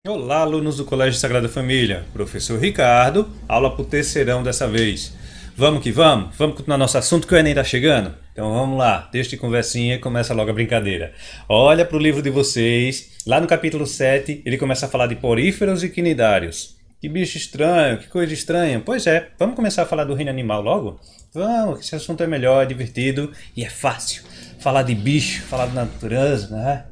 Olá, alunos do Colégio Sagrada Família. Professor Ricardo, aula pro terceirão dessa vez. Vamos que vamos? Vamos continuar nosso assunto que o Enem tá chegando? Então vamos lá, deixa de conversinha e começa logo a brincadeira. Olha pro livro de vocês, lá no capítulo 7, ele começa a falar de poríferos e quinidários. Que bicho estranho, que coisa estranha. Pois é, vamos começar a falar do reino animal logo? Vamos, que esse assunto é melhor, é divertido e é fácil. Falar de bicho, falar da natureza, né?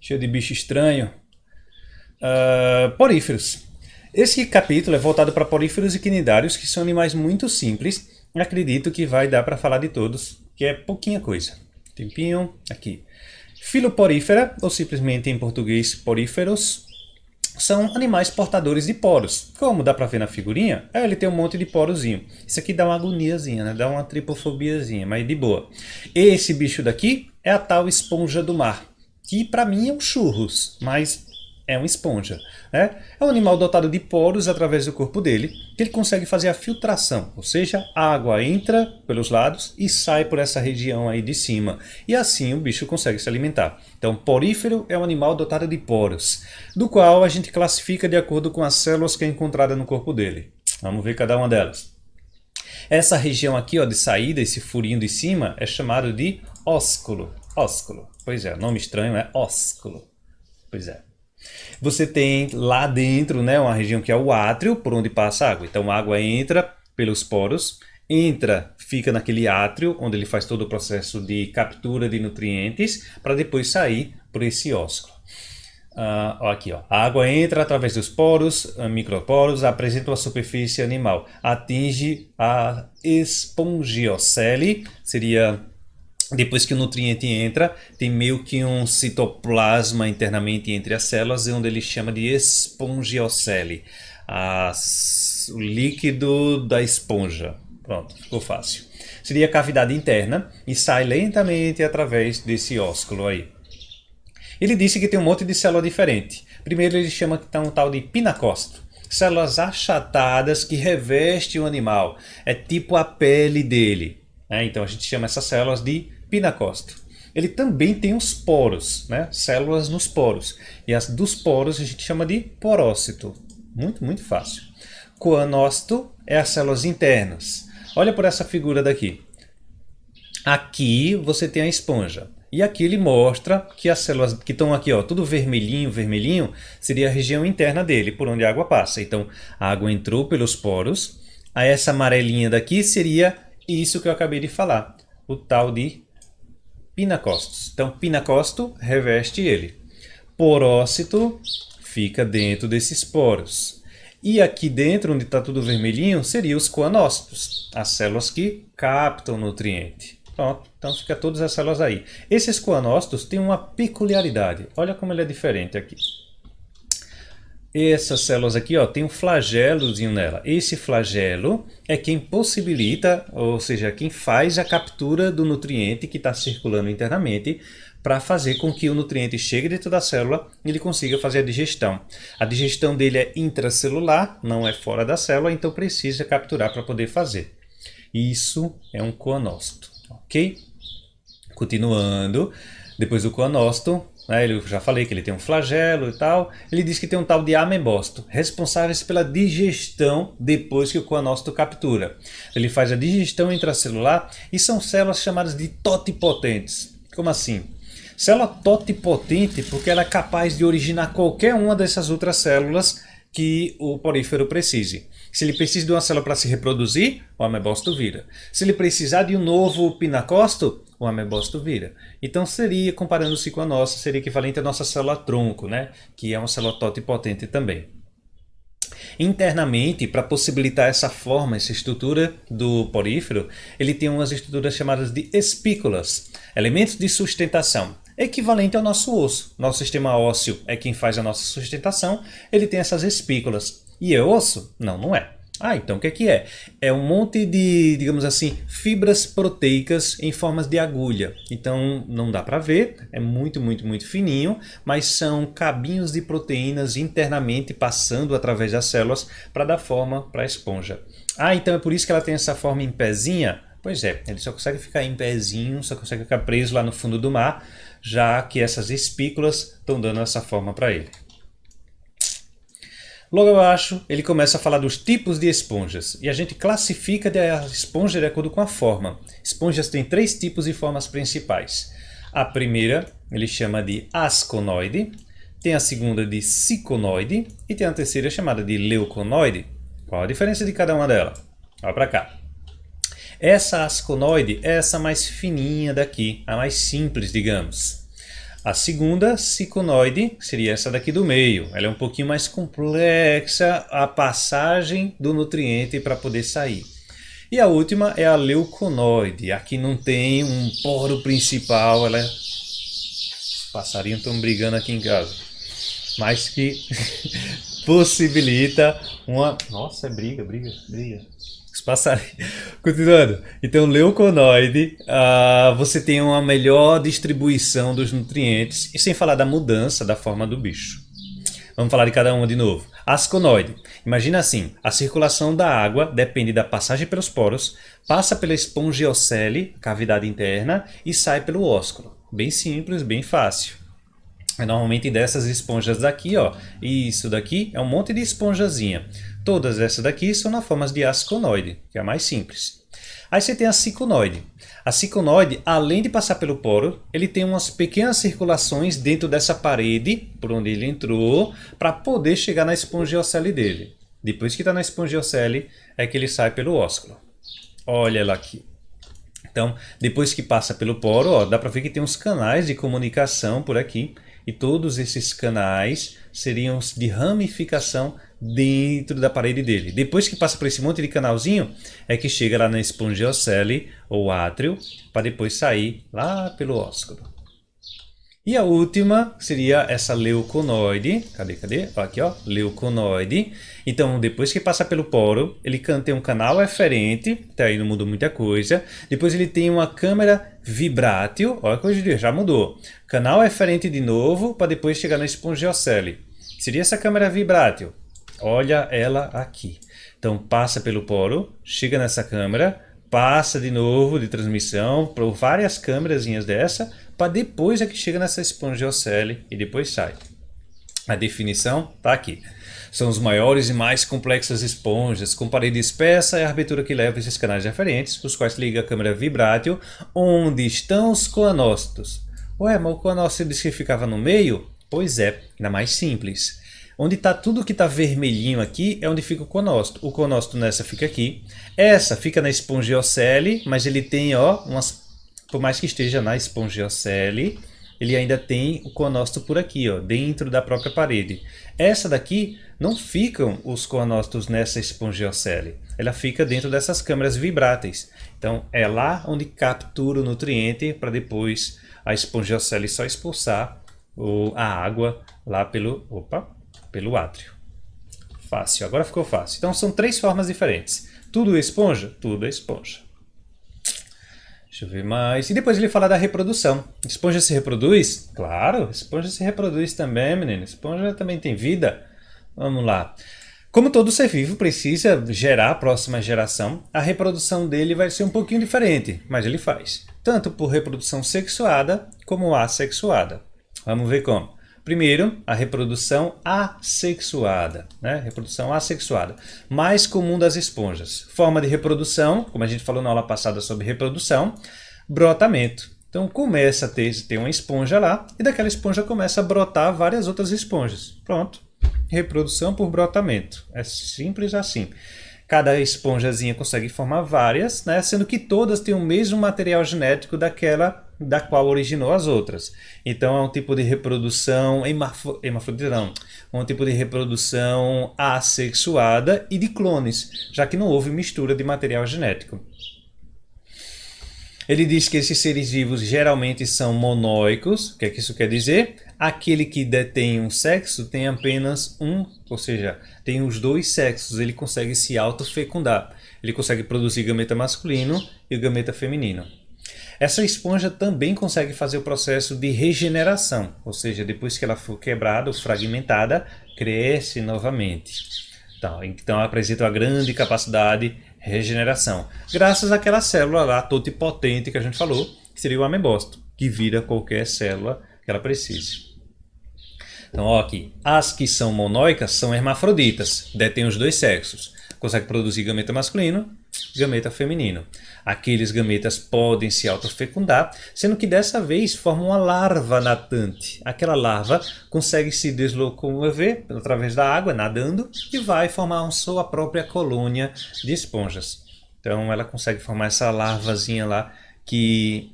Cheio de bicho estranho. Poríferos. Esse capítulo é voltado para poríferos e quinidários, que são animais muito simples. Acredito que vai dar para falar de todos, que é pouquinha coisa. Tempinho aqui. Filoporífera, ou simplesmente em português poríferos, são animais portadores de poros. Como dá para ver na figurinha, ele tem um monte de porozinho. Isso aqui dá uma agoniazinha, né? Dá uma tripofobiazinha, mas de boa. Esse bicho daqui é a tal esponja do mar, que para mim é um churros, mas é uma esponja. Né? É um animal dotado de poros através do corpo dele, que ele consegue fazer a filtração, ou seja, a água entra pelos lados e sai por essa região aí de cima. E assim o bicho consegue se alimentar. Então, porífero é um animal dotado de poros, do qual a gente classifica de acordo com as células que é encontrada no corpo dele. Vamos ver cada uma delas. Essa região aqui, ó, de saída, esse furinho de cima, é chamado de ósculo. Ósculo. Pois é, nome estranho é ósculo. Pois é. Você tem lá dentro, né, uma região que é o átrio, por onde passa a água. Então a água entra pelos poros, fica naquele átrio, onde ele faz todo o processo de captura de nutrientes, para depois sair por esse ósculo. Aqui, ó. A água entra através dos poros, microporos, apresenta uma superfície animal, atinge a espongiocele, seria... Depois que o nutriente entra, tem meio que um citoplasma internamente entre as células, onde ele chama de espongiocele, o líquido da esponja. Pronto, ficou fácil. Seria a cavidade interna e sai lentamente através desse ósculo aí. Ele disse que tem um monte de célula diferente. Primeiro ele chama que está um tal de pinacosto. Células achatadas que revestem o animal. É tipo a pele dele. Então a gente chama essas células de pinacosto. Ele também tem os poros, né? Células nos poros. E as dos poros a gente chama de porócito. Muito, muito fácil. Coanócito é as células internas. Olha por essa figura daqui. Aqui você tem a esponja. E aqui ele mostra que as células que estão aqui, ó, tudo vermelhinho, vermelhinho, seria a região interna dele, por onde a água passa. Então a água entrou pelos poros. Aí essa amarelinha daqui seria isso que eu acabei de falar, o tal de pinacostos. Então, pinacosto reveste ele. Porócito fica dentro desses poros. E aqui dentro, onde está tudo vermelhinho, seriam os coanócitos, as células que captam nutriente. Pronto, então fica todas as células aí. Esses coanócitos têm uma peculiaridade. Olha como ele é diferente aqui. Essas células aqui, ó, tem um flagelozinho nela. Esse flagelo é quem possibilita, ou seja, quem faz a captura do nutriente que está circulando internamente para fazer com que o nutriente chegue dentro da célula e ele consiga fazer a digestão. A digestão dele é intracelular, não é fora da célula, então precisa capturar para poder fazer. Isso é um coanócito, ok? Continuando, depois do coanócito, eu já falei que ele tem um flagelo e tal. Ele diz que tem um tal de amebócito, responsáveis pela digestão depois que o coanócito captura. Ele faz a digestão intracelular e são células chamadas de totipotentes. Como assim? Célula totipotente porque ela é capaz de originar qualquer uma dessas outras células que o porífero precise. Se ele precisa de uma célula para se reproduzir, o amebócito vira. Se ele precisar de um novo pinacosto, o amebócito vira. Então seria, comparando-se com a nossa, seria equivalente à nossa célula tronco, né? Que é uma célula totipotente também. Internamente, para possibilitar essa forma, essa estrutura do porífero, ele tem umas estruturas chamadas de espículas, elementos de sustentação, equivalente ao nosso osso. Nosso sistema ósseo é quem faz a nossa sustentação, ele tem essas espículas. E é osso? Não, não é. Então o que é que é? É um monte de, digamos assim, fibras proteicas em formas de agulha. Então não dá para ver, é muito, muito, muito fininho, mas são cabinhos de proteínas internamente passando através das células para dar forma para a esponja. Então é por isso que ela tem essa forma em pezinha? Pois é, ele só consegue ficar em pezinho, só consegue ficar preso lá no fundo do mar, já que essas espículas estão dando essa forma para ele. Logo abaixo, ele começa a falar dos tipos de esponjas. E a gente classifica a esponja de acordo com a forma. Esponjas têm 3 tipos e formas principais. A primeira, ele chama de asconoide. Tem a segunda de ciconoide. E tem a terceira chamada de leuconoide. Qual a diferença de cada uma delas? Olha para cá. Essa asconoide é essa mais fininha daqui, a mais simples, digamos. A segunda, ciconoide, seria essa daqui do meio. Ela é um pouquinho mais complexa, a passagem do nutriente para poder sair. E a última é a leuconoide. Aqui não tem um poro principal. Os passarinhos estão brigando aqui em casa. Mas que possibilita uma... Nossa, é briga. Os passarinhos. Continuando. Então, leuconoide, você tem uma melhor distribuição dos nutrientes. E sem falar da mudança da forma do bicho. Vamos falar de cada uma de novo. Asconoide. Imagina assim, a circulação da água depende da passagem pelos poros, passa pela espongiocele, cavidade interna, e sai pelo ósculo. Bem simples, bem fácil. Normalmente dessas esponjas daqui, ó, e isso daqui é um monte de esponjazinha. Todas essas daqui são na forma de asconoide, que é a mais simples. Aí você tem a ciconoide. A ciconoide, além de passar pelo poro, ele tem umas pequenas circulações dentro dessa parede, por onde ele entrou, para poder chegar na espongiocele dele. Depois que está na espongiocele, é que ele sai pelo ósculo. Olha ela aqui. Então, depois que passa pelo poro, ó, dá para ver que tem uns canais de comunicação por aqui. E todos esses canais seriam de ramificação dentro da parede dele. Depois que passa por esse monte de canalzinho, é que chega lá na espongiocele ou átrio, para depois sair lá pelo ósculo. E a última seria essa leuconoide. Cadê? Aqui, ó, leuconoide. Então, depois que passa pelo poro, ele tem um canal eferente, até aí não mudou muita coisa. Depois ele tem uma câmara vibrátil, olha que hoje já mudou. Canal eferente de novo, para depois chegar na espongiocele. Seria essa câmara vibrátil. Olha ela aqui. Então, passa pelo poro, chega nessa câmara, passa de novo de transmissão por várias câmerazinhas dessa, para depois é que chega nessa espongiocele e depois sai. A definição está aqui. São os maiores e mais complexas esponjas, com parede espessa e a abertura que leva esses canais diferentes, os quais liga a câmara vibrátil, onde estão os coanócitos. Ué, mas o coanócito disse que ficava no meio? Pois é, ainda mais simples. Onde está tudo que está vermelhinho aqui é onde fica o conócito. O conócito nessa fica aqui. Essa fica na espongiocele, mas ele tem, ó, por mais que esteja na espongiocele, ele ainda tem o conócito por aqui, ó, dentro da própria parede. Essa daqui não ficam os conócitos nessa espongiocele. Ela fica dentro dessas câmaras vibráteis. Então é lá onde captura o nutriente para depois a espongiocele só expulsar a água lá pelo átrio. Fácil, agora ficou fácil. Então são 3 formas diferentes. Tudo esponja? Tudo é esponja. Deixa eu ver mais. E depois ele fala da reprodução. Esponja se reproduz? Claro, esponja se reproduz também, menino. Esponja também tem vida. Vamos lá. Como todo ser vivo precisa gerar a próxima geração, a reprodução dele vai ser um pouquinho diferente, mas ele faz. Tanto por reprodução sexuada como assexuada. Vamos ver como. Primeiro, a reprodução assexuada, né? Reprodução assexuada, mais comum das esponjas. Forma de reprodução, como a gente falou na aula passada sobre reprodução, brotamento. Então começa a ter uma esponja lá e daquela esponja começa a brotar várias outras esponjas. Pronto, reprodução por brotamento. É simples assim. Cada esponjazinha consegue formar várias, né? Sendo que todas têm o mesmo material genético daquela da qual originou as outras. Então é um tipo de reprodução hermafrodita, não, um tipo de reprodução assexuada e de clones, já que não houve mistura de material genético. Ele diz que esses seres vivos geralmente são monóicos. O que é que isso quer dizer? Aquele que detém um sexo tem apenas um, ou seja, tem os 2 sexos, ele consegue se autofecundar. Ele consegue produzir gameta masculino e gameta feminino. Essa esponja também consegue fazer o processo de regeneração, ou seja, depois que ela for quebrada ou fragmentada, cresce novamente. Então apresenta uma grande capacidade de regeneração, graças àquela célula lá totipotente que a gente falou, que seria o amebócito, que vira qualquer célula que ela precise. Então, ó, aqui, as que são monóicas são hermafroditas, detêm os dois sexos, conseguem produzir gameta masculino, gameta feminino. Aqueles gametas podem se autofecundar, sendo que dessa vez formam uma larva natante. Aquela larva consegue se deslocomover através da água, nadando, e vai formar sua própria colônia de esponjas. Então ela consegue formar essa larvazinha lá que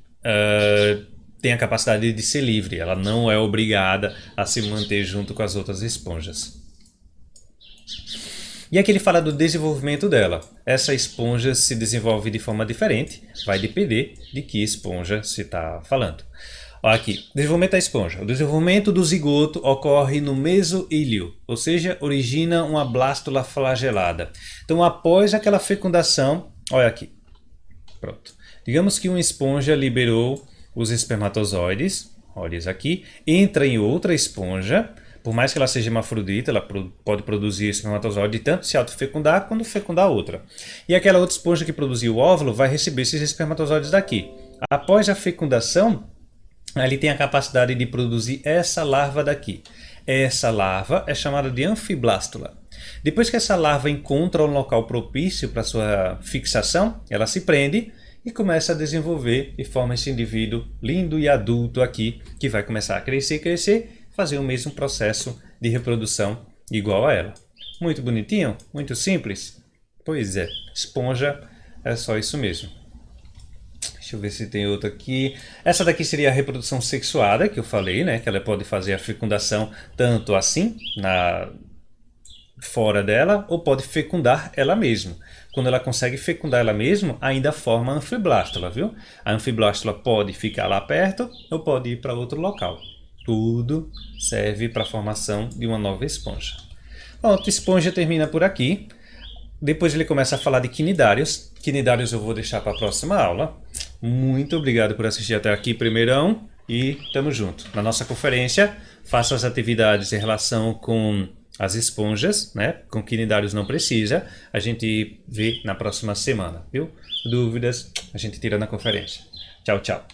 tem a capacidade de ser livre. Ela não é obrigada a se manter junto com as outras esponjas. E aqui ele fala do desenvolvimento dela. Essa esponja se desenvolve de forma diferente, vai depender de que esponja se está falando. Olha aqui, desenvolvimento da esponja. O desenvolvimento do zigoto ocorre no mesoílio, ou seja, origina uma blástula flagelada. Então, após aquela fecundação, olha aqui, pronto. Digamos que uma esponja liberou os espermatozoides, olha isso aqui, entra em outra esponja. Por mais que ela seja hermafrodita, ela pode produzir espermatozoide e tanto se autofecundar quanto fecundar outra. E aquela outra esponja que produziu o óvulo vai receber esses espermatozoides daqui. Após a fecundação, ele tem a capacidade de produzir essa larva daqui. Essa larva é chamada de anfiblástula. Depois que essa larva encontra um local propício para sua fixação, ela se prende e começa a desenvolver e forma esse indivíduo lindo e adulto aqui, que vai começar a crescer, fazer o mesmo processo de reprodução igual a ela. Muito bonitinho? Muito simples? Pois é, esponja é só isso mesmo. Deixa eu ver se tem outra aqui. Essa daqui seria a reprodução sexuada, que eu falei, né? Que ela pode fazer a fecundação tanto assim, fora dela, ou pode fecundar ela mesma. Quando ela consegue fecundar ela mesma, ainda forma a anfiblástula, viu? A anfiblástula pode ficar lá perto ou pode ir para outro local. Tudo serve para a formação de uma nova esponja. Pronto, a esponja termina por aqui. Depois ele começa a falar de quinidários. Quinidários eu vou deixar para a próxima aula. Muito obrigado por assistir até aqui, primeirão. E tamo junto. Na nossa conferência, faça as atividades em relação com as esponjas, né? Com quinidários não precisa. A gente vê na próxima semana, viu? Dúvidas, a gente tira na conferência. Tchau, tchau.